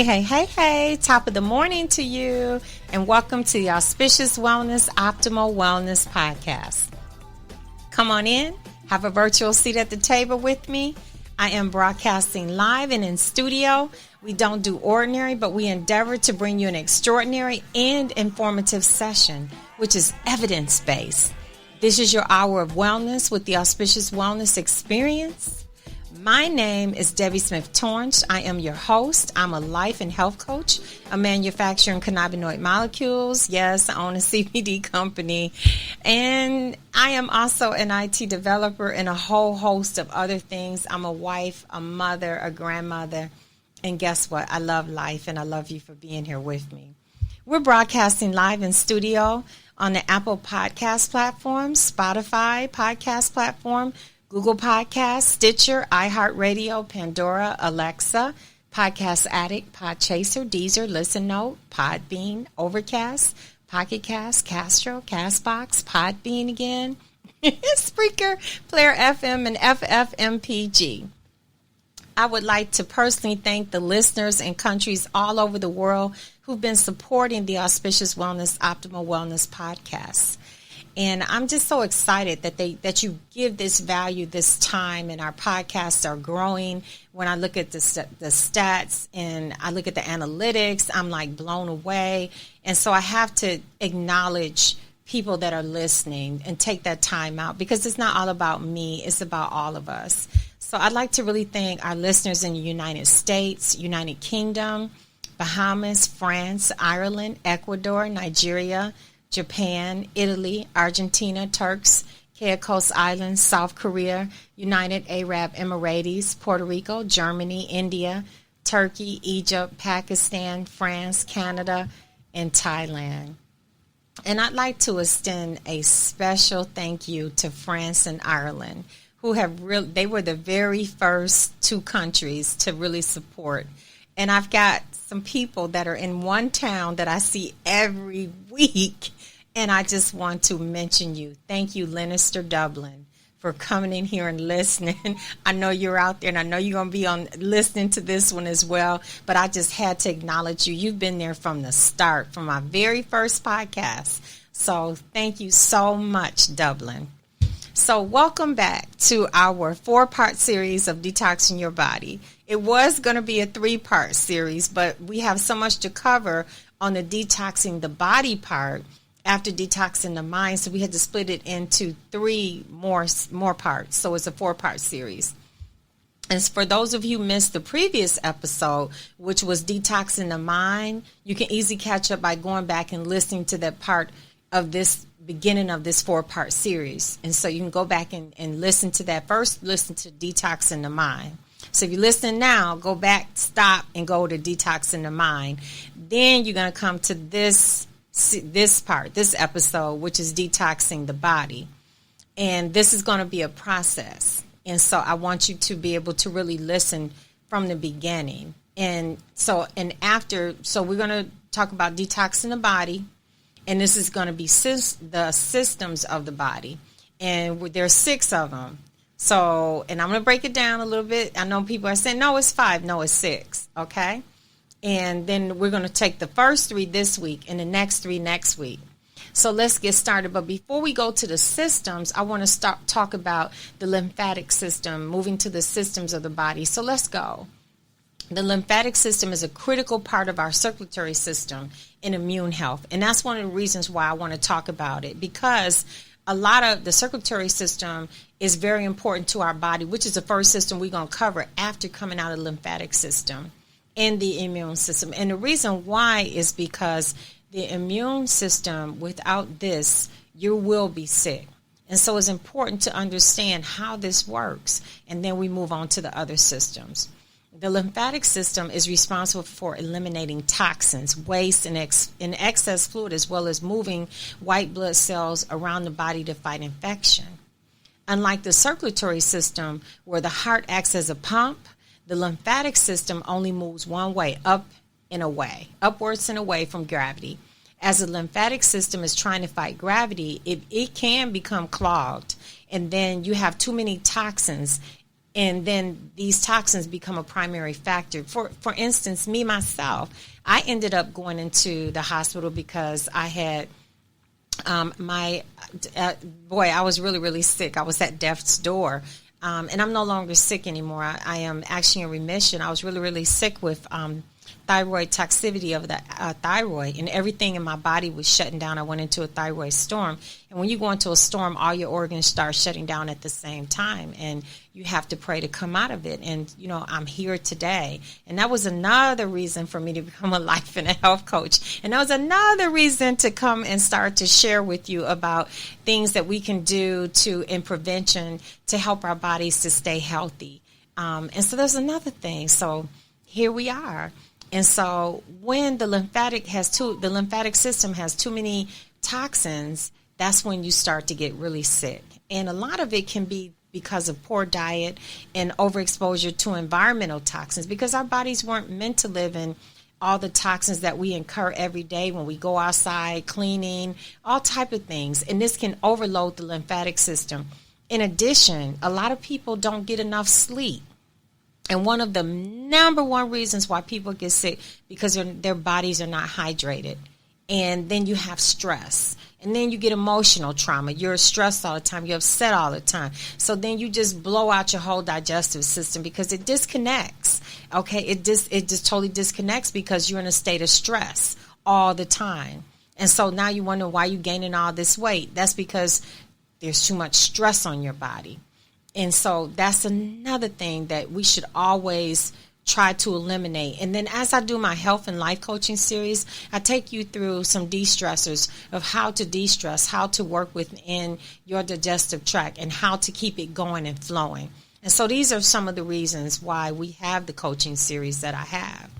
Hey, top of the morning to you, and welcome to the Auspicious Wellness Optimal Wellness Podcast. Come on in, have a virtual seat at the table with me. I am broadcasting live and in studio. We don't do ordinary, but we endeavor to bring you an extraordinary and informative session, which is evidence-based. This is your hour of wellness with the Auspicious Wellness Experience. My name is Debbie Smith-Torrance. I am your host. I'm a life and health coach, a manufacturer in cannabinoid molecules. Yes, I own a CBD company. And I am also an IT developer and a whole host of other things. I'm a wife, a mother, a grandmother. And guess what? I love life, and I love you for being here with me. We're broadcasting live in studio on the Apple Podcast platform, Spotify podcast platform, Google Podcasts, Stitcher, iHeartRadio, Pandora, Alexa, Podcast Addict, Podchaser, Deezer, Listen Note, Podbean, Overcast, Pocket Cast, Castro, Castbox, Podbean again, Spreaker, Player FM, and FFmpg. I would like to personally thank the listeners in countries all over the world who've been supporting the Auspicious Wellness Optimal Wellness Podcast. And I'm just so excited that you give this value this time, and our podcasts are growing. When I look at the stats and I look at the analytics, I'm like blown away. And so I have to acknowledge people that are listening and take that time out, because it's not all about me, it's about all of us. So I'd like to really thank our listeners in the United States, United Kingdom, Bahamas, France, Ireland, Ecuador, Nigeria, Japan, Italy, Argentina, Turks, Caicos Islands, South Korea, United Arab Emirates, Puerto Rico, Germany, India, Turkey, Egypt, Pakistan, France, Canada, and Thailand. And I'd like to extend a special thank you to France and Ireland, who they were the very first two countries to really support. And I've got some people that are in one town that I see every week, and I just want to mention you. Thank you, Leinster, Dublin, for coming in here and listening. I know you're out there, and I know you're going to be on listening to this one as well, but I just had to acknowledge you. You've been there from the start, from my very first podcast. So thank you so much, Dublin. So welcome back to our 4-part series of Detoxing Your Body. It was going to be a 3-part series, but we have so much to cover on the detoxing the body part after detoxing the mind, so we had to split it into 3 more parts. So it's a 4-part series. And for those of you who missed the previous episode, which was detoxing the mind, you can easily catch up by going back and listening to that part of this beginning of this 4-part series. And so you can go back and listen to that. First, listen to Detoxing the Mind. So if you're listening now, go back, stop, and go to Detoxing the Mind. Then you're going to come to this part, this episode, which is Detoxing the Body. And this is going to be a process. And so I want you to be able to really listen from the beginning. And so we're going to talk about detoxing the body. And this is going to be the systems of the body. And there's 6 of them. So, and I'm going to break it down a little bit. I know people are saying, no, it's 5. No, it's 6. Okay. And then we're going to take the first 3 this week and the next 3 next week. So let's get started. But before we go to the systems, I want to talk about the lymphatic system, moving to the systems of the body. So let's go. The lymphatic system is a critical part of our circulatory system in immune health. And that's one of the reasons why I want to talk about it, because a lot of the circulatory system is very important to our body, which is the first system we're going to cover after coming out of the lymphatic system and the immune system. And the reason why is because the immune system, without this, you will be sick. And so it's important to understand how this works. And then we move on to the other systems. The lymphatic system is responsible for eliminating toxins, waste, and excess fluid, as well as moving white blood cells around the body to fight infection. Unlike the circulatory system, where the heart acts as a pump, the lymphatic system only moves one way, up and away, upwards and away from gravity. As the lymphatic system is trying to fight gravity, it can become clogged, and then you have too many toxins And then these toxins become a primary factor. For instance, me, myself, I ended up going into the hospital because I had I was really, really sick. I was at death's door. And I'm no longer sick anymore. I am actually in remission. I was really, really sick with thyroid toxicity of the thyroid, and everything in my body was shutting down. I went into a thyroid storm. And when you go into a storm, all your organs start shutting down at the same time, and you have to pray to come out of it. And, I'm here today. And that was another reason for me to become a life and a health coach. And that was another reason to come and start to share with you about things that we can do in prevention to help our bodies to stay healthy. And so there's another thing. So here we are. And so when the lymphatic system has too many toxins, that's when you start to get really sick. And a lot of it can be because of poor diet and overexposure to environmental toxins, because our bodies weren't meant to live in all the toxins that we incur every day when we go outside, cleaning, all type of things. And this can overload the lymphatic system. In addition, a lot of people don't get enough sleep. And one of the number one reasons why people get sick, because their bodies are not hydrated. And then you have stress. And then you get emotional trauma. You're stressed all the time. You're upset all the time. So then you just blow out your whole digestive system because it disconnects. Okay, it just totally disconnects because you're in a state of stress all the time. And so now you wonder why you're gaining all this weight. That's because there's too much stress on your body. And so that's another thing that we should always try to eliminate. And then as I do my health and life coaching series, I take you through some de-stressors of how to de-stress, how to work within your digestive tract, and how to keep it going and flowing. And so these are some of the reasons why we have the coaching series that I have.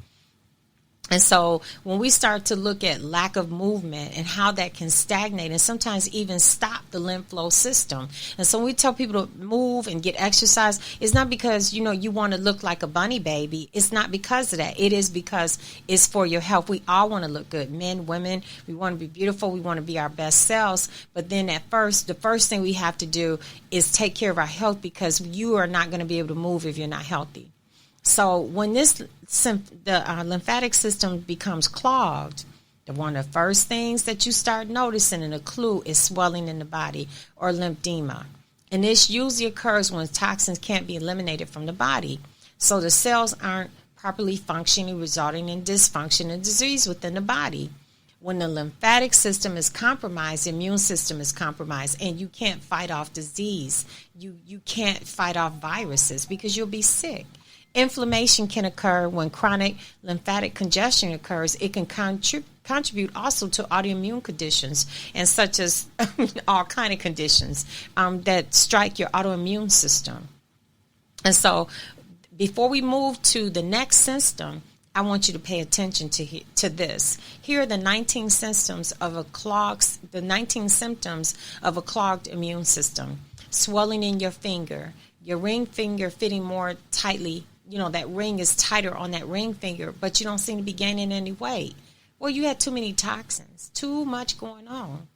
And so when we start to look at lack of movement and how that can stagnate and sometimes even stop the lymph flow system. And so when we tell people to move and get exercise, it's not because, you want to look like a bunny baby. It's not because of that. It is because it's for your health. We all want to look good. Men, women, we want to be beautiful. We want to be our best selves. But then the first thing we have to do is take care of our health, because you are not going to be able to move if you're not healthy. So when the lymphatic system becomes clogged, one of the first things that you start noticing, and a clue, is swelling in the body or lymphedema. And this usually occurs when toxins can't be eliminated from the body. So the cells aren't properly functioning, resulting in dysfunction and disease within the body. When the lymphatic system is compromised, the immune system is compromised, and you can't fight off disease. You can't fight off viruses because you'll be sick. Inflammation can occur when chronic lymphatic congestion occurs. It can contribute also to autoimmune conditions, and such as all kind of conditions that strike your autoimmune system. And so before we move to the next system, I want you to pay attention to this. Here are the 19 symptoms of a clogged immune system. Swelling in your finger, your ring finger fitting more tightly. That ring is tighter on that ring finger, but you don't seem to be gaining any weight. Well, you had too many toxins, too much going on.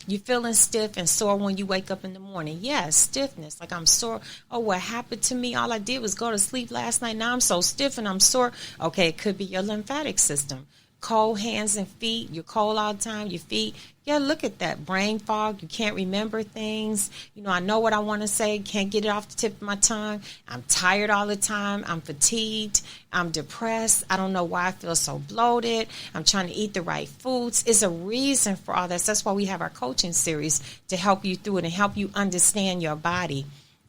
You're feeling stiff and sore when you wake up in the morning. Yes, stiffness, like I'm sore. Oh, what happened to me? All I did was go to sleep last night. Now I'm so stiff and I'm sore. Okay, it could be your lymphatic system. Cold hands and feet. You're cold all the time. Your feet. Yeah, look at that. Brain fog. You can't remember things. I know what I want to say. Can't get it off the tip of my tongue. I'm tired all the time. I'm fatigued. I'm depressed. I don't know why I feel so bloated. I'm trying to eat the right foods. It's a reason for all this. That's why we have our coaching series to help you through it and help you understand your body.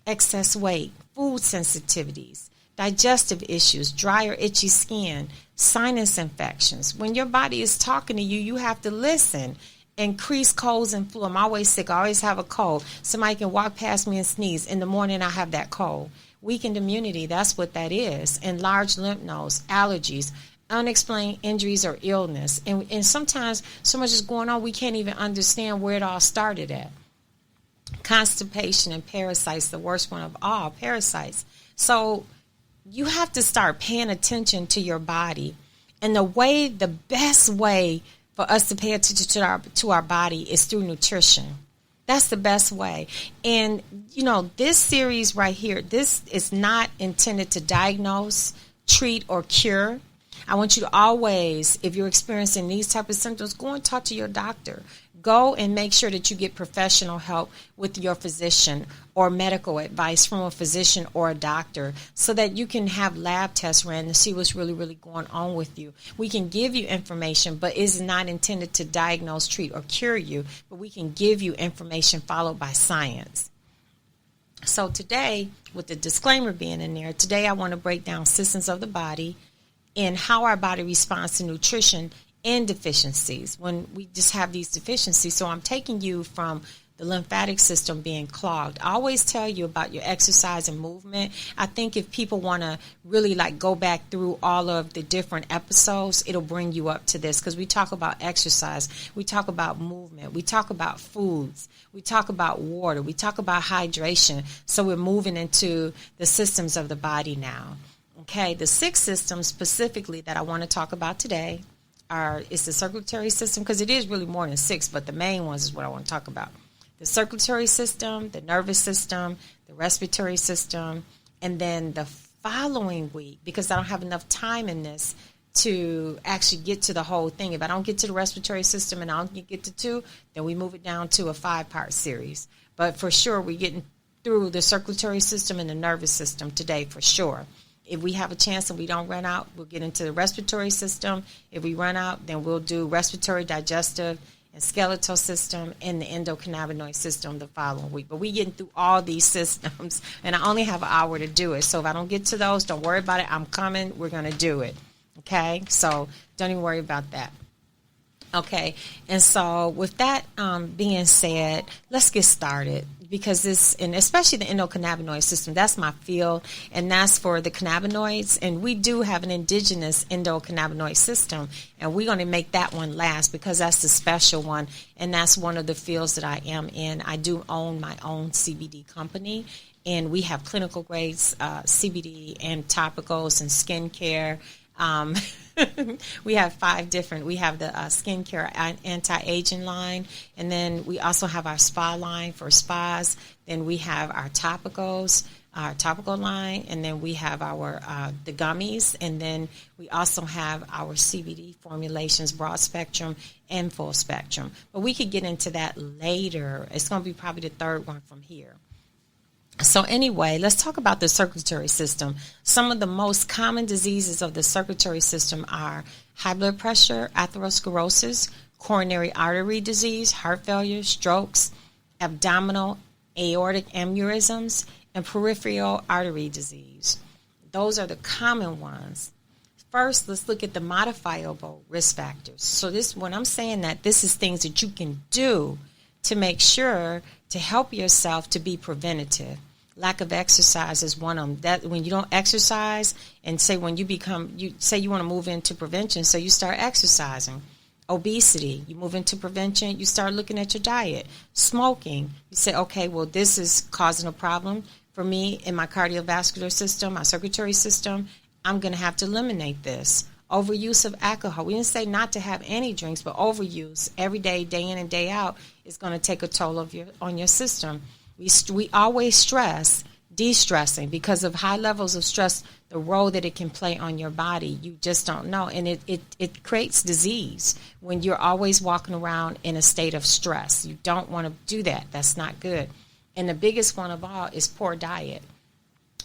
Excess weight, food sensitivities, digestive issues, dry or itchy skin, sinus infections. When your body is talking to you, you have to listen. Increased colds and flu. I'm always sick. I always have a cold. Somebody can walk past me and sneeze. In the morning, I have that cold. Weakened immunity, that's what that is. Enlarged lymph nodes, allergies, unexplained injuries or illness. And sometimes so much is going on, we can't even understand where it all started at. Constipation and parasites, the worst one of all, parasites. So you have to start paying attention to your body. And the best way for us to pay attention to our body is through nutrition. That's the best way. And, this series right here, this is not intended to diagnose, treat, or cure. I want you to always, if you're experiencing these type of symptoms, go and talk to your doctor. Go and make sure that you get professional help with your physician or medical advice from a physician or a doctor so that you can have lab tests ran to see what's really, really going on with you. We can give you information, but it's not intended to diagnose, treat, or cure you, but we can give you information followed by science. So today, with the disclaimer being in there, today I want to break down systems of the body and how our body responds to nutrition and deficiencies when we just have these deficiencies. So I'm taking you from the lymphatic system being clogged. I always tell you about your exercise and movement. I think if people want to really go back through all of the different episodes, it'll bring you up to this, because we talk about exercise, we talk about movement, we talk about foods, we talk about water, we talk about hydration. So we're moving into the systems of the body now. Okay, the 6 systems specifically that I want to talk about today is the circulatory system, because it is really more than 6, but the main ones is what I want to talk about. The circulatory system, the nervous system, the respiratory system, and then the following week, because I don't have enough time in this to actually get to the whole thing. If I don't get to the respiratory system and I don't get to 2, then we move it down to a 5-part series. But for sure, we're getting through the circulatory system and the nervous system today for sure. If we have a chance and we don't run out, we'll get into the respiratory system. If we run out, then we'll do respiratory, digestive, and skeletal system, and the endocannabinoid system the following week. But we're getting through all these systems, and I only have an hour to do it. So if I don't get to those, don't worry about it. I'm coming. We're going to do it. Okay? So don't even worry about that. Okay, and so with that being said, let's get started, because and especially the endocannabinoid system, that's my field, and that's for the cannabinoids, and we do have an indigenous endocannabinoid system, and we're going to make that one last because that's the special one, and that's one of the fields that I am in. I do own my own CBD company, and we have clinical grades CBD and topicals and skincare. We have 5 different. We have the skincare anti-aging line, and then we also have our spa line for spas. Then we have our topicals, our topical line, and then we have our the gummies, and then we also have our CBD formulations, broad spectrum and full spectrum. But we could get into that later. It's going to be probably the 3rd one from here. So anyway, let's talk about the circulatory system. Some of the most common diseases of the circulatory system are high blood pressure, atherosclerosis, coronary artery disease, heart failure, strokes, abdominal aortic aneurysms, and peripheral artery disease. Those are the common ones. First, let's look at the modifiable risk factors. So when I'm saying that, this is things that you can do to make sure to help yourself to be preventative. Lack of exercise is one of them. That when you don't exercise, and say when you say you want to move into prevention, so you start exercising. Obesity, you move into prevention, you start looking at your diet. Smoking, you say, okay, well, this is causing a problem for me in my cardiovascular system, my circulatory system. I'm going to have to eliminate this. Overuse of alcohol. We didn't say not to have any drinks, but overuse every day, day in and day out, is going to take a toll on your system. We always stress de-stressing because of high levels of stress, the role that it can play on your body. You just don't know. And it creates disease when you're always walking around in a state of stress. You don't want to do that. That's not good. And the biggest one of all is poor diet.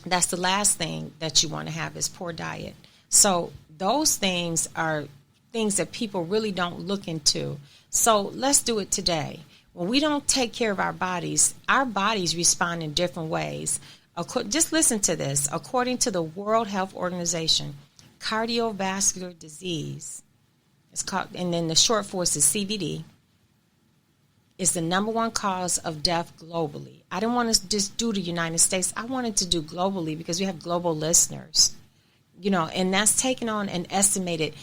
That's the last thing that you want to have is poor diet. So those things are things that people really don't look into. So let's do it today. When we don't take care of our bodies respond in different ways. Just listen to this. According to the World Health Organization, cardiovascular disease, it's called, and then the short for it is CVD, is the number 1 cause of death globally. I didn't want to just do the United States. I wanted to do globally because we have global listeners. And that's taking on an estimated